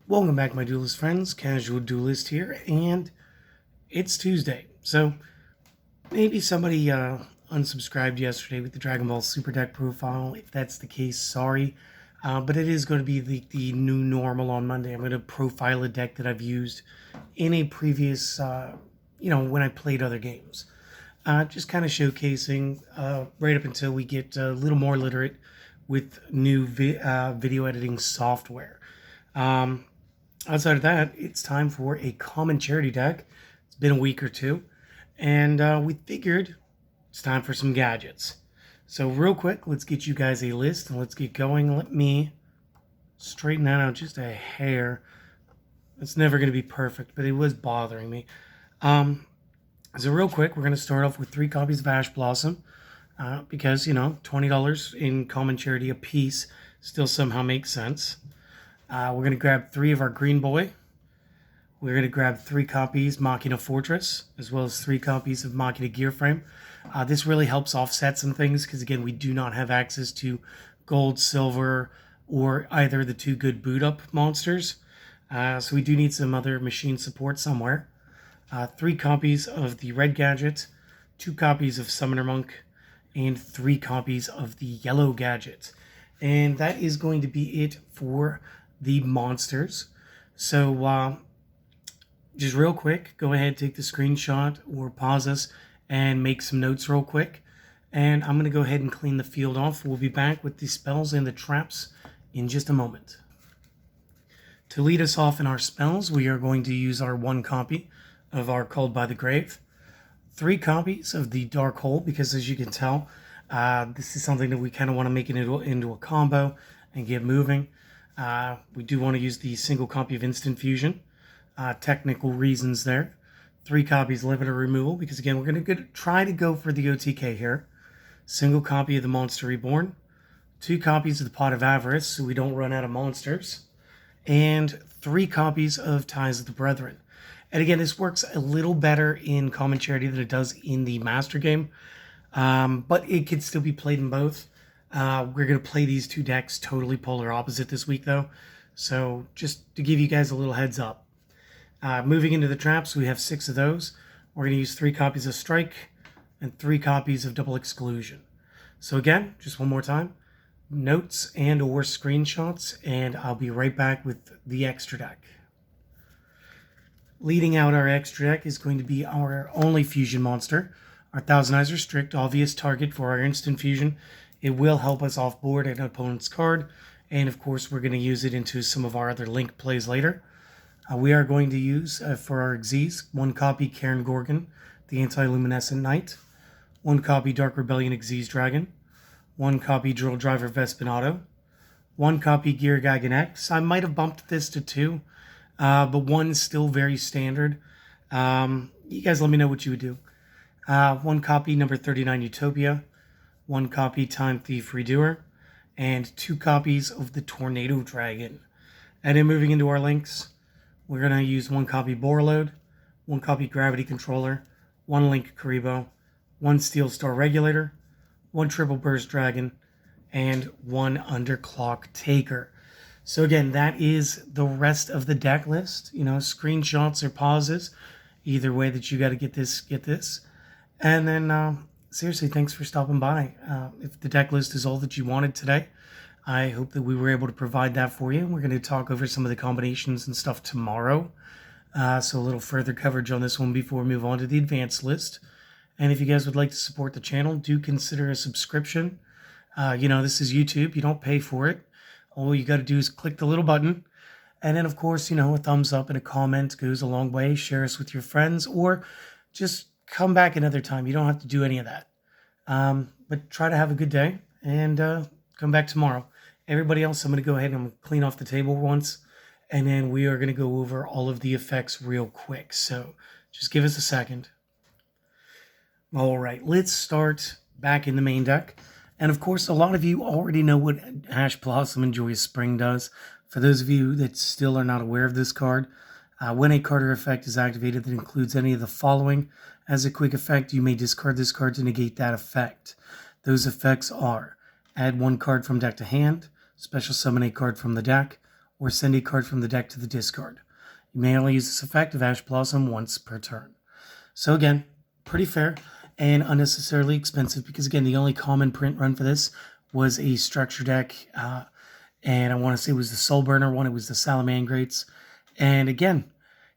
Welcome back, my duelist friends. Casual Duelist here, and it's Tuesday. So maybe somebody unsubscribed yesterday with the Dragon Ball Super Deck profile. If that's the case, sorry. But it is going to be the new normal on Monday. I'm going to profile a deck that I've used in a previous, when I played other games. Just kind of showcasing right up until we get a little more literate with new video editing software. Outside of that, it's time for a common charity deck. It's been a week or two, and we figured it's time for some gadgets. So real quick, let's get you guys a list and let's get going. Let me straighten that out just a hair. It's never going to be perfect, but it was bothering me. So real quick, we're going to start off with 3 copies of Ash Blossom because, $20 in common charity a piece still somehow makes sense. We're going to grab 3 of our Green Boy. We're going to grab 3 copies Machina Fortress, as well as 3 copies of Machina Gear Frame. This really helps offset some things, because again, we do not have access to gold, silver, or either the 2 good boot up monsters. So we do need some other machine support somewhere. 3 copies of the Red Gadget, 2 copies of Summoner Monk, and 3 copies of the Yellow Gadget. And that is going to be it for the monsters. So just real quick, go ahead, take the screenshot or pause us and make some notes real quick. And I'm going to go ahead and clean the field off. We'll be back with the spells and the traps in just a moment. To lead us off in our spells, we are going to use our 1 copy of our Called by the Grave, 3 copies of the Dark Hole, because as you can tell, this is something that we kind of want to make it into a combo and get moving. We do want to use the single copy of Instant Fusion. Technical reasons there. 3 copies Limiter Removal, because again, we're going to try to go for the OTK here. Single copy of the Monster Reborn. 2 copies of the Pot of Avarice, so we don't run out of monsters. And 3 copies of Ties of the Brethren. And again, this works a little better in Common Charity than it does in the Master Game. But it could still be played in both. We're going to play these 2 decks totally polar opposite this week, though. So just to give you guys a little heads up. Moving into the traps, we have 6 of those. We're going to use 3 copies of Strike and 3 copies of Double Exclusion. So again, just one more time. Notes and or screenshots, and I'll be right back with the extra deck. Leading out our extra deck is going to be our only fusion monster, our Thousanizer Strict, obvious target for our instant fusion. It will help us off board an opponent's card, and of course we're going to use it into some of our other link plays later. We are going to use, for our Xyz, 1 copy Cairn Gorgon, the Anti-Luminescent Knight, 1 copy Dark Rebellion Xyz Dragon, 1 copy Drill Driver Vespinato, 1 copy Gear Gagan X. I might have bumped this to 2, but 1 is still very standard. You guys let me know what you would do. 1 copy number 39 Utopia, 1 copy Time Thief Redoer, and 2 copies of the Tornado Dragon. And then moving into our links, we're going to use 1 copy Borreload, 1 copy Gravity Controller, 1 Link Karibo, 1 Steel Star Regulator, 1 Triple Burst Dragon, and 1 Underclock Taker. So again, that is the rest of the deck list. Screenshots or pauses. Either way that you got to get this. And then, seriously, thanks for stopping by. If the deck list is all that you wanted today, I hope that we were able to provide that for you. We're going to talk over some of the combinations and stuff tomorrow. So a little further coverage on this one before we move on to the advanced list. And if you guys would like to support the channel, do consider a subscription. This is YouTube. You don't pay for it. All you got to do is click the little button. And then, of course, a thumbs up and a comment goes a long way. Share us with your friends, or just come back another time. You don't have to do any of that. But try to have a good day and come back tomorrow. Everybody else, I'm going to go ahead and clean off the table once. And then we are going to go over all of the effects real quick. So just give us a second. All right, let's start back in the main deck. And of course, a lot of you already know what Ash Blossom and Joyous Spring does. For those of you that still are not aware of this card, when a card or effect is activated that includes any of the following, as a quick effect, you may discard this card to negate that effect. Those effects are: add 1 card from deck to hand, special summon a card from the deck, or send a card from the deck to the discard. You may only use this effect of Ash Blossom once per turn. So again, pretty fair and unnecessarily expensive because again, the only common print run for this was a structure deck, and I want to say it was the Soul Burner one, it was the Salamangrates, and again,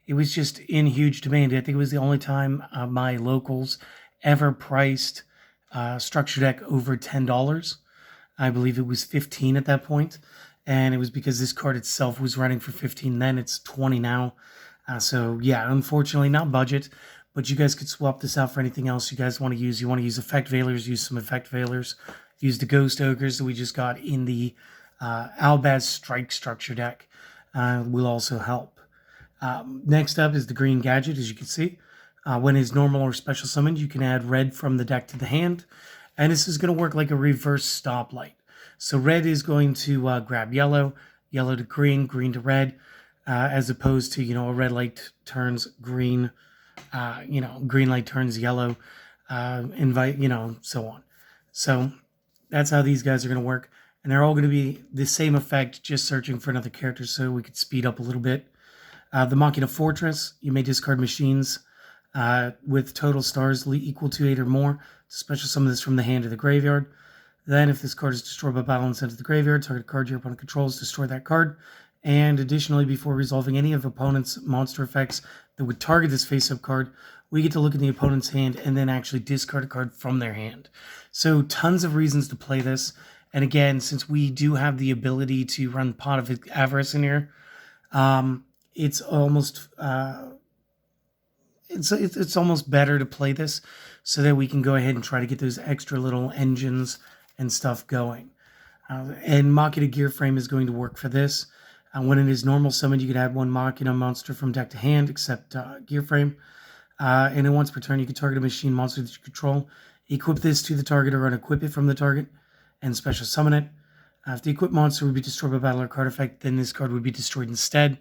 it was just in huge demand. I think it was the only time my locals ever priced structure deck over $10. I believe it was 15 at that point, and it was because this card itself was running for 15 then. It's 20 now. So yeah, unfortunately not budget, but you guys could swap this out for anything else you guys want to use. You want to use Effect Veilers, use some Effect Veilers. Use the Ghost Ogres that we just got in the Albaz Strike structure deck. Will also help. Next up is the green Gadget, as you can see. When it's normal or special summoned, you can add red from the deck to the hand. And this is going to work like a reverse stoplight. So red is going to grab yellow, yellow to green, green to red, as opposed to, a red light turns green, green light turns yellow, so on. So that's how these guys are going to work. And they're all going to be the same effect, just searching for another character so we could speed up a little bit. The Machina Fortress, you may discard machines with total stars equal to 8 or more. Special summon this from the hand to the graveyard. Then, if this card is destroyed by battle and sent to the graveyard, target card your opponent controls, destroy that card. And additionally, before resolving any of opponent's monster effects that would target this face-up card, we get to look at the opponent's hand and then actually discard a card from their hand. So tons of reasons to play this. And again, since we do have the ability to run Pot of Avarice in here, it's almost it's almost better to play this so that we can go ahead and try to get those extra little engines and stuff going. And Machina Gear Frame is going to work for this. When it is normal summoned, you can add one Machina monster from deck to hand, except Gear Frame. And then once per turn, you can target a machine monster that you control, equip this to the target or unequip it from the target, and special summon it. If the equipped monster would be destroyed by battle or card effect, then this card would be destroyed instead.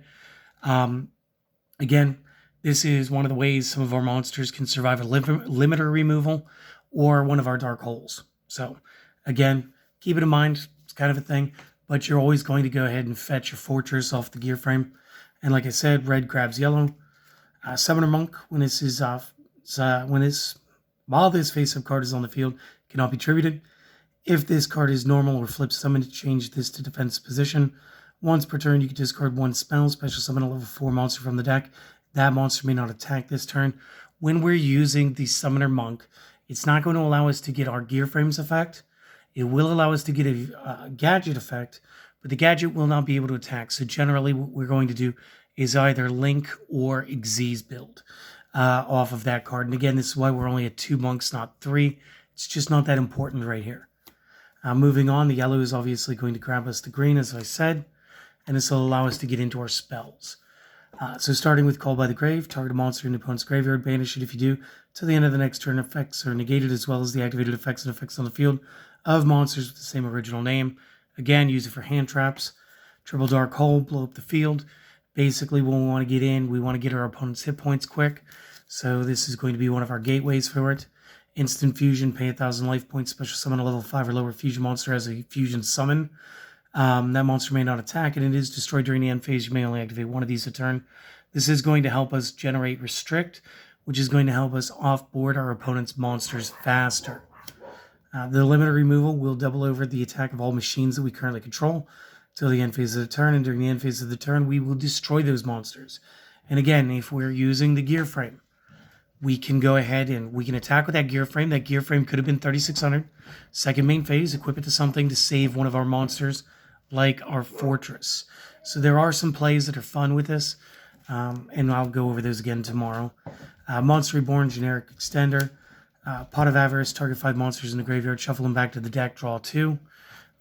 Again, this is one of the ways some of our monsters can survive a limiter removal or one of our dark holes. So, again, keep it in mind. It's kind of a thing, but you're always going to go ahead and fetch your fortress off the gear frame. And like I said, red grabs yellow. Summoner Monk, when this is while this face-up card is on the field, cannot be tributed. If this card is normal or flip summoned, change this to defense position. Once per turn, you can discard one spell, special summon a level 4 monster from the deck. That monster may not attack this turn. When we're using the Summoner Monk, it's not going to allow us to get our Gear Frames effect. It will allow us to get a Gadget effect, but the Gadget will not be able to attack. So generally what we're going to do is either Link or Xyz build off of that card. And again, this is why we're only at 2 monks, not 3. It's just not that important right here. Moving on, the yellow is obviously going to grab us the green, as I said, and this will allow us to get into our spells. So starting with Call by the Grave, target a monster in the opponent's graveyard, banish it if you do. Till the end of the next turn, effects are negated, as well as the activated effects and effects on the field of monsters with the same original name. Again, use it for hand traps. Triple Dark Hole, blow up the field. Basically, when we want to get in, we want to get our opponent's hit points quick. So this is going to be one of our gateways for it. Instant Fusion, pay 1,000 life points, special summon a level 5 or lower fusion monster as a fusion summon. That monster may not attack, and it is destroyed during the end phase. You may only activate one of these a turn. This is going to help us generate Restrict, which is going to help us offboard our opponent's monsters faster. The limiter removal will double over the attack of all machines that we currently control till the end phase of the turn, and during the end phase of the turn, we will destroy those monsters. And again, if we're using the gear frame, we can go ahead and we can attack with that gear frame. That gear frame could have been 3,600. Second main phase, equip it to something to save one of our monsters, like our fortress. So there are some plays that are fun with this, and I'll go over those again tomorrow. Monster Reborn, generic extender. Pot of Avarice, target 5 monsters in the graveyard, shuffle them back to the deck, draw 2.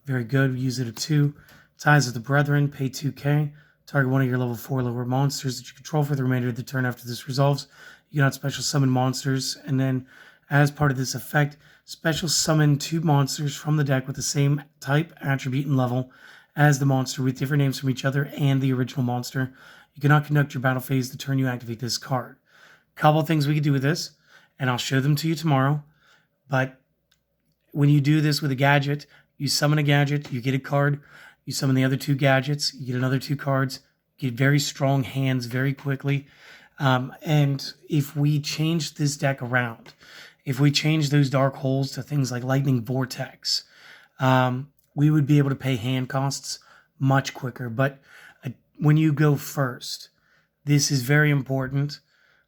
Very good, we use it at 2. Ties of the Brethren, pay 2k. Target one of your level 4 lower monsters that you control for the remainder of the turn after this resolves. You cannot special summon monsters, and then as part of this effect, special summon 2 monsters from the deck with the same type, attribute, and level as the monster with different names from each other and the original monster. You cannot conduct your battle phase the turn you activate this card. Couple things we could do with this, and I'll show them to you tomorrow, but when you do this with a gadget, you summon a gadget, you get a card, You summon the other 2 gadgets, you get another 2 cards, you get very strong hands very quickly. And if we change this deck around, if we change those dark holes to things like Lightning Vortex, we would be able to pay hand costs much quicker. But when you go first, this is very important.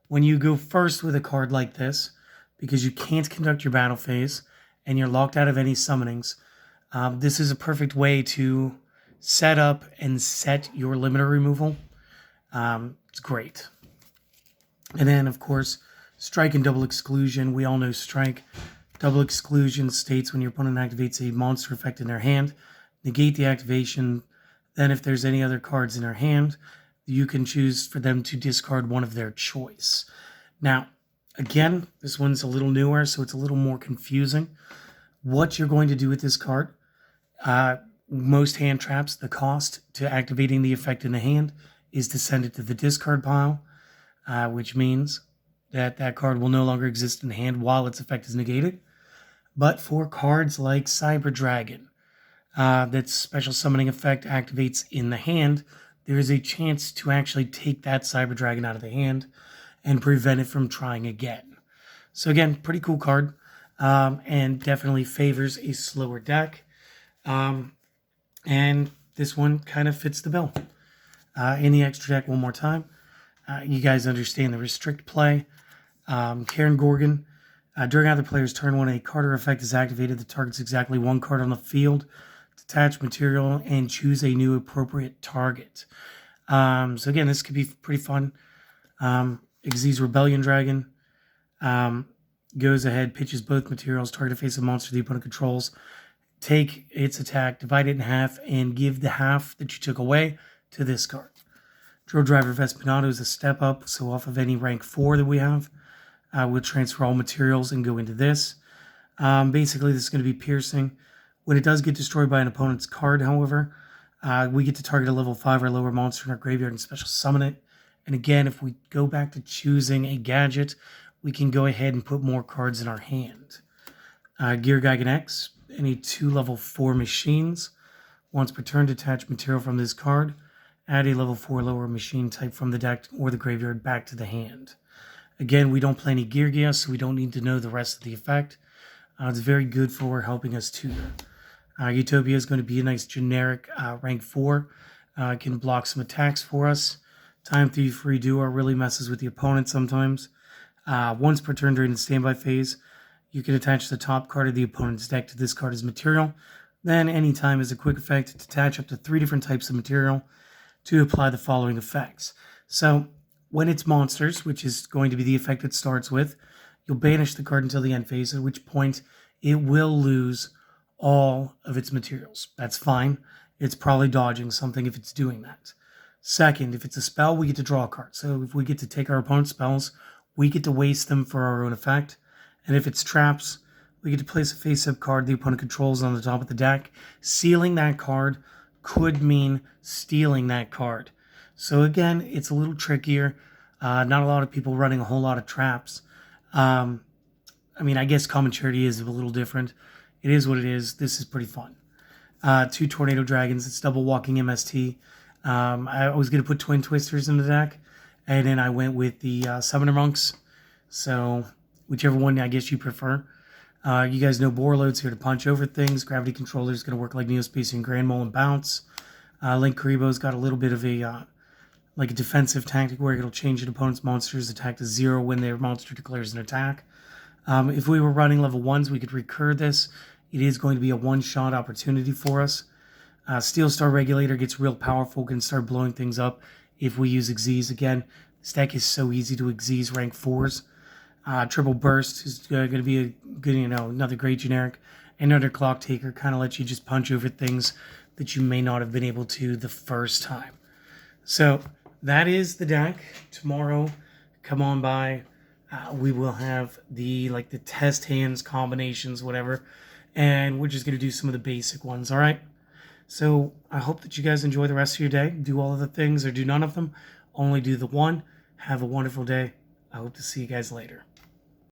When you go first with a card like this, because you can't conduct your battle phase and you're locked out of any summonings, this is a perfect way to set up and set your limiter removal. It's great. And then, of course, Strike and Double Exclusion. We all know Strike. Double Exclusion states when your opponent activates a monster effect in their hand, negate the activation. Then if there's any other cards in their hand, you can choose for them to discard one of their choice. Now, again, this one's a little newer, so it's a little more confusing. What you're going to do with this card, most hand traps, the cost to activating the effect in the hand is to send it to the discard pile, which means that that card will no longer exist in the hand while its effect is negated. But for cards like Cyber Dragon, that special summoning effect activates in the hand, there is a chance to actually take that Cyber Dragon out of the hand and prevent it from trying again. So again, pretty cool card, and definitely favors a slower deck. And this one kind of fits the bill. In the extra deck, one more time, you guys understand the restrict play. Karen Gorgon. During either player's turn, when a card or effect is activated that targets exactly one card on the field, detach material and choose a new appropriate target. So again, this could be pretty fun. Xyz's Rebellion Dragon goes ahead, pitches both materials, target a face of monster the opponent controls, take its attack, divide it in half, and give the half that you took away to this card. Drill Driver Vespinato is a step up, so off of any rank 4 that we have, we'll transfer all materials and go into this. Basically, this is going to be piercing. When it does get destroyed by an opponent's card, however, we get to target a level 5 or lower monster in our graveyard and special summon it. And again, if we go back to choosing a gadget, we can go ahead and put more cards in our hand. Gear Gigan X, any 2 level 4 machines. Once per turn, detach material from this card. Add a level 4 lower machine type from the deck or the graveyard back to the hand. Again, we don't play any Gear Gear, so we don't need to know the rest of the effect. It's very good for helping us tutor. Utopia is going to be a nice generic rank 4. It can block some attacks for us. Time Thief Redoer really messes with the opponent sometimes. Once per turn during the standby phase, you can attach the top card of the opponent's deck to this card as material. Then, anytime as a quick effect, detach up to 3 different types of material to apply the following effects. So, when it's monsters, which is going to be the effect it starts with, you'll banish the card until the end phase, at which point it will lose all of its materials. That's fine. It's probably dodging something if it's doing that. Second, if it's a spell, we get to draw a card. So if we get to take our opponent's spells, we get to waste them for our own effect. And if it's traps, we get to place a face-up card the opponent controls on the top of the deck. Sealing that card could mean stealing that card. So again, it's a little trickier. Not a lot of people running a whole lot of traps. I mean, I guess Common Charity is a little different. It is what it is. This is pretty fun. 2 Tornado Dragons. It's double walking MST. I was going to put Twin Twisters in the deck, and then I went with the Summoner Monks. So whichever one I guess you prefer. You guys know Borload's here to punch over things. Gravity Controller is going to work like Neospace and Grand Mole and bounce. Link Karibo's got a little bit of a like a defensive tactic where it'll change an opponent's monster's attack to 0 when their monster declares an attack. If we were running level 1s, we could recur this. It is going to be a one-shot opportunity for us. Steel Star Regulator gets real powerful, can start blowing things up if we use Xyz. Again, this deck is so easy to Xyz rank 4s. Triple Burst is going to be a good, another great generic. Another Clock Taker kind of lets you just punch over things that you may not have been able to the first time. So that is the deck. Tomorrow, come on by. We will have the test hands, combinations, whatever. And we're just going to do some of the basic ones, all right? So I hope that you guys enjoy the rest of your day. Do all of the things or do none of them. Only do the one. Have a wonderful day. I hope to see you guys later.